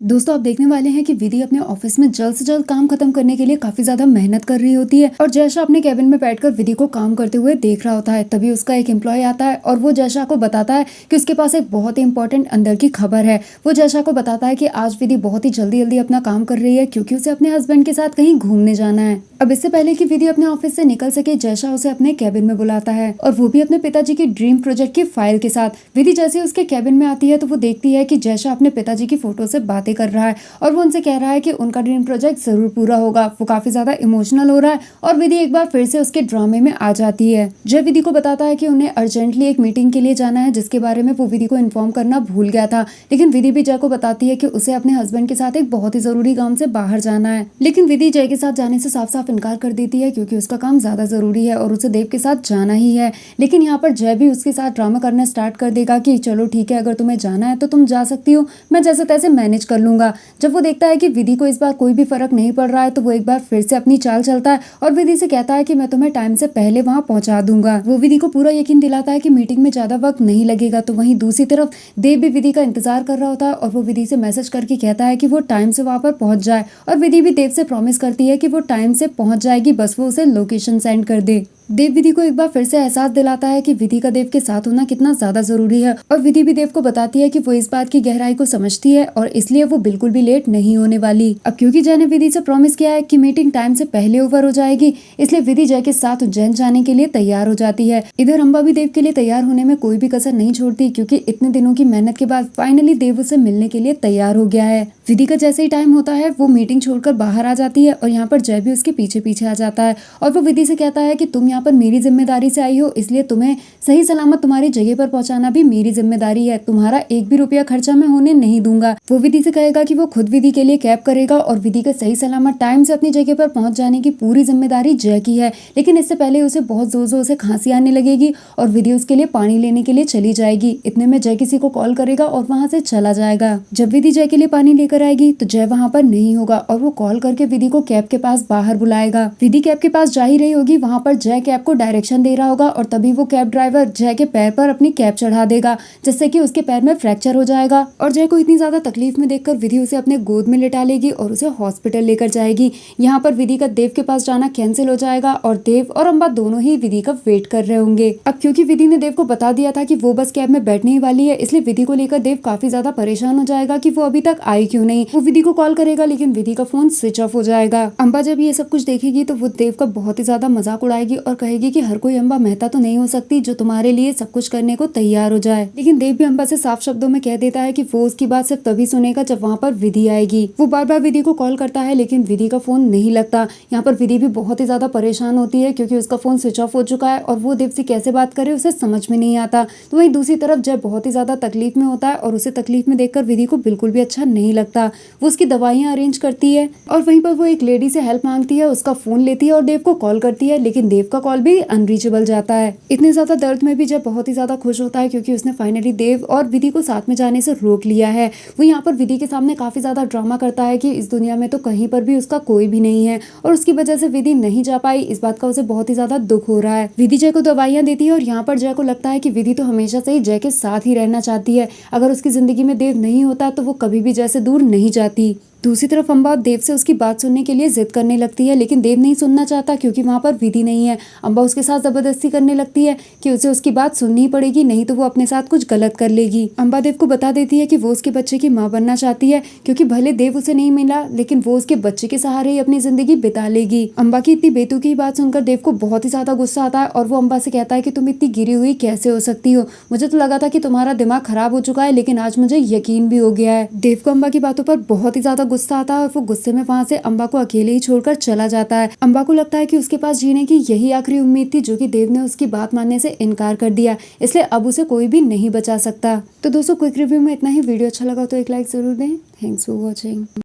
दोस्तों आप देखने वाले हैं कि विधि अपने ऑफिस में जल्द से जल्द काम खत्म करने के लिए काफी ज्यादा मेहनत कर रही होती है और जयशा अपने कैबिन में बैठकर विधि को काम करते हुए देख रहा होता है। तभी उसका एक एम्प्लॉय आता है और वो जयशा को बताता है कि उसके पास एक बहुत ही इंपॉर्टेंट अंदर की खबर है। वो जयशा को बताता है कि आज विधि बहुत ही जल्दी जल्दी अपना काम कर रही है क्योंकि उसे अपने हस्बैंड के साथ कहीं घूमने जाना है। अब इससे पहले कि विधि अपने ऑफिस से निकल सके, जयशा उसे अपने कैबिन में बुलाता है और वो भी अपने पिताजी की ड्रीम प्रोजेक्ट की फाइल के साथ। विधि जैसे उसके कैबिन में आती है तो वो देखती है कि जयशा अपने पिताजी की फोटो से बातें कर रहा है और वो उनसे कह रहा है कि उनका ड्रीम प्रोजेक्ट जरूर पूरा होगा। वो काफी ज्यादा इमोशनल हो रहा है और विधि एक बार फिर से उसके ड्रामे में आ जाती है। जय विधि को बताता है कि उन्हें अर्जेंटली एक मीटिंग के लिए जाना है जिसके बारे में वो विधि को इन्फॉर्म करना भूल गया था। लेकिन विधि भी जय को बताती है कि उसे अपने हस्बैंड के साथ एक बहुत ही जरूरी काम से बाहर जाना है। लेकिन विधि जय के साथ जाने से साफ साफ इनकार कर देती है क्योंकि उसका काम ज्यादा जरूरी है और उसे देव के साथ जाना ही है। लेकिन यहाँ पर जय भी उसके साथ ड्रामा करना स्टार्ट कर देगा कि चलो ठीक है, अगर तुम्हें जाना है तो तुम जा सकती हो, मैं जैसे तैसे मैनेज कर लूंगा। जब वो देखता है कि विधि को इस बार कोई भी फर्क नहीं पड़ रहा है तो वो एक बार फिर से अपनी चाल चलता है और विधि से कहता है कि मैं तुम्हें टाइम से पहले वहां पहुंचा दूंगा। वो विधि को पूरा यकीन दिलाता है कि मीटिंग में ज्यादा वक्त नहीं लगेगा। तो वहीं दूसरी तरफ देव भी विधि का इंतजार कर रहा होता है और वो विधि से मैसेज करके कहता है कि वो टाइम से वहां पर पहुंच जाए और विधि भी देव से प्रॉमिस करती है कि वो टाइम से पहुंच जाएगी, बस वो उसे लोकेशन सेंड कर दे। देव विधि को एक बार फिर से एहसास दिलाता है कि विधि का देव के साथ होना कितना ज्यादा जरूरी है और विधि भी देव को बताती है कि वो इस बात की गहराई को समझती है और इसलिए वो बिल्कुल भी लेट नहीं होने वाली। अब क्योंकि जय ने विधि से प्रॉमिस किया है कि मीटिंग टाइम से पहले ओवर हो जाएगी, इसलिए विधि जय के साथ उज्जैन जाने के लिए तैयार हो जाती है। इधर अम्बा भी देव के लिए तैयार होने में कोई भी कसर नहीं छोड़ती क्योंकि इतने दिनों की मेहनत के बाद फाइनली देव उसे मिलने के लिए तैयार हो गया है। विधि का जैसे ही टाइम होता है वो मीटिंग छोड़कर बाहर आ जाती है और यहाँ पर जय भी उसके पीछे पीछे आ जाता है और वो विधि से कहता है कि तुम यहाँ पर मेरी जिम्मेदारी से आई हो, इसलिए तुम्हें सही सलामत तुम्हारी जगह पर पहुंचाना भी मेरी जिम्मेदारी है, तुम्हारा एक भी रुपया खर्चा मैं होने नहीं दूंगा। वो विधि से कहेगा कि वो खुद विधि के लिए कैब करेगा और विधि के सही सलामत टाइम से अपनी जगह पर पहुंच जाने की पूरी जिम्मेदारी जय की है। लेकिन इससे पहले उसे बहुत जोर जोर से खांसी आने लगेगी और विधि उसके लिए पानी लेने के लिए चली जाएगी। इतने में जय किसी को कॉल करेगा और वहां से चला जाएगा। जब विधि जय के लिए पानी लेकर आएगी तो जय वहां पर नहीं होगा और वो कॉल करके विधि को कैब के पास बाहर बुलाएगा। विधि कैब के पास जा ही रही होगी, वहां पर जय कैब को डायरेक्शन दे रहा होगा और तभी वो कैब ड्राइवर जय के पैर पर अपनी कैब चढ़ा देगा जिससे कि उसके पैर में फ्रैक्चर हो जाएगा और जय को इतनी ज्यादा तकलीफ में देखकर विधि उसे अपने गोद में लिटा लेगी और उसे हॉस्पिटल लेकर जाएगी। यहाँ पर विधि का देव के पास जाना कैंसिल हो जाएगा और देव और अम्बा दोनों ही विधि का वेट कर रहे होंगे। अब क्योंकि विधि ने देव को बता दिया था कि वो बस कैब में बैठने ही वाली है, इसलिए विधि को लेकर देव काफी ज्यादा परेशान हो जाएगा कि वो अभी तक आई क्यों नहीं। वो विधि को कॉल करेगा लेकिन विधि का फोन स्विच ऑफ हो जाएगा। अम्बा जब ये सब कुछ देखेगी तो वो देव का बहुत ही ज्यादा मजाक उड़ाएगी और कहेगी कि हर कोई अम्बा मेहता तो नहीं हो सकती जो तुम्हारे लिए सब कुछ करने को तैयार हो जाए। लेकिन देव भी अम्बा से साफ शब्दों में कह देता है कि वो उसकी बात सिर्फ तभी सुनेगा जब वहाँ पर विधि आएगी। वो बार बार विधि को कॉल करता है लेकिन विधि का फोन नहीं लगता। यहाँ पर विधि भी बहुत ही ज्यादा परेशान होती है क्योंकि उसका फोन स्विच ऑफ हो चुका है और वो देव से कैसे बात करे उसे समझ में नहीं आता। तो वहीं दूसरी तरफ जय बहुत ही ज्यादा तकलीफ में होता है और उसे तकलीफ में देखकर विधि को बिल्कुल भी अच्छा नहीं लगता। वो उसकी दवाइयाँ अरेंज करती है और वहीं पर वो एक लेडी से हेल्प मांगती है, उसका फोन लेती है और देव को कॉल करती है लेकिन देव का कॉल भी अनरीचेबल जाता है। इतने ज्यादा दर्द में भी जब बहुत ही ज्यादा खुश होता है क्योंकि उसने फाइनली देव और विधि को साथ में जाने से रोक लिया है। वो यहाँ पर विधि के सामने काफी ज्यादा ड्रामा करता है कि इस दुनिया में तो कहीं पर भी उसका कोई भी नहीं है और उसकी वजह से विधि नहीं जा पाई, इस बात का उसे बहुत ही ज्यादा दुख हो रहा है। विधि जय को दवाइयां देती है और यहाँ पर जय को लगता है कि विधि तो हमेशा से ही जय के साथ ही रहना चाहती है, अगर उसकी जिंदगी में देव नहीं होता तो वो कभी भी जय से दूर नहीं जाती। दूसरी तरफ अम्बा देव से उसकी बात सुनने के लिए जिद करने लगती है लेकिन देव नहीं सुनना चाहता क्योंकि वहाँ पर विधि नहीं है। अम्बा उसके साथ जबरदस्ती करने लगती है कि उसे उसकी बात सुननी ही पड़ेगी, नहीं तो वो अपने साथ कुछ गलत कर लेगी। अम्बा देव को बता देती है कि वो उसके बच्चे की माँ बनना चाहती है क्योंकि भले देव उसे नहीं मिला लेकिन वो उसके बच्चे के सहारे ही अपनी जिंदगी बिता लेगी। अम्बा की इतनी बेतुकी बात सुनकर देव को बहुत ही ज्यादा गुस्सा आता है और वो अम्बा से कहता है कि तुम इतनी गिरी हुई कैसे हो सकती हो, मुझे तो लगा था कि तुम्हारा दिमाग खराब हो चुका है लेकिन आज मुझे यकीन भी हो गया है। देव को अम्बा की बातों पर बहुत ही ज्यादा गुस्सा आता है और वो गुस्से में वहां से अम्बा को अकेले ही छोड़कर चला जाता है। अम्बा को लगता है कि उसके पास जीने की यही आखिरी उम्मीद थी जो कि देव ने उसकी बात मानने से इनकार कर दिया, इसलिए अब उसे कोई भी नहीं बचा सकता। तो दोस्तों क्विक रिव्यू में इतना ही। वीडियो अच्छा लगा तो एक लाइक जरूर दें। Thanks for watching.